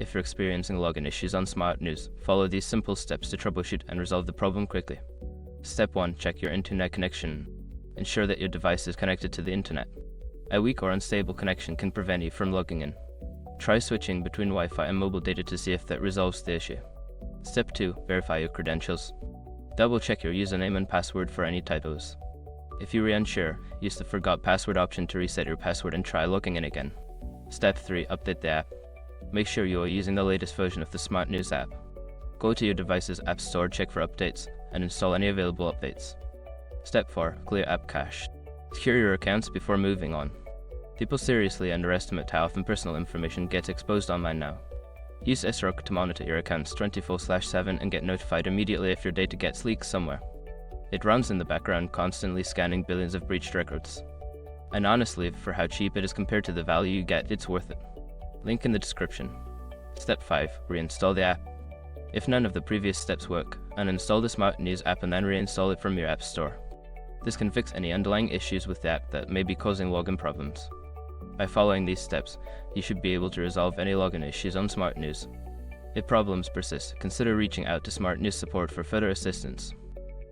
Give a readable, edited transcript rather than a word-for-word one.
If you're experiencing login issues on SmartNews, follow these simple steps to troubleshoot and resolve the problem quickly. Step 1. Check your internet connection. Ensure that your device is connected to the internet. A weak or unstable connection can prevent you from logging in. Try switching between Wi-Fi and mobile data to see if that resolves the issue. Step 2. Verify your credentials. Double check your username and password for any typos. If you are unsure, use the forgot password option to reset your password and try logging in again. Step 3. Update the app. Make sure you are using the latest version of the SmartNews app. Go to your device's app store, check for updates, and install any available updates. Step 4. Clear app cache. Secure your accounts before moving on. People seriously underestimate how often personal information gets exposed online now. Use SROC to monitor your accounts 24/7 and get notified immediately if your data gets leaked somewhere. It runs in the background, constantly scanning billions of breached records. And honestly, for how cheap it is compared to the value you get, it's worth it. Link in the description. Step 5. Reinstall the app. If none of the previous steps work, uninstall the SmartNews app and then reinstall it from your app store. This can fix any underlying issues with the app that may be causing login problems. By following these steps, you should be able to resolve any login issues on SmartNews. If problems persist, consider reaching out to SmartNews support for further assistance.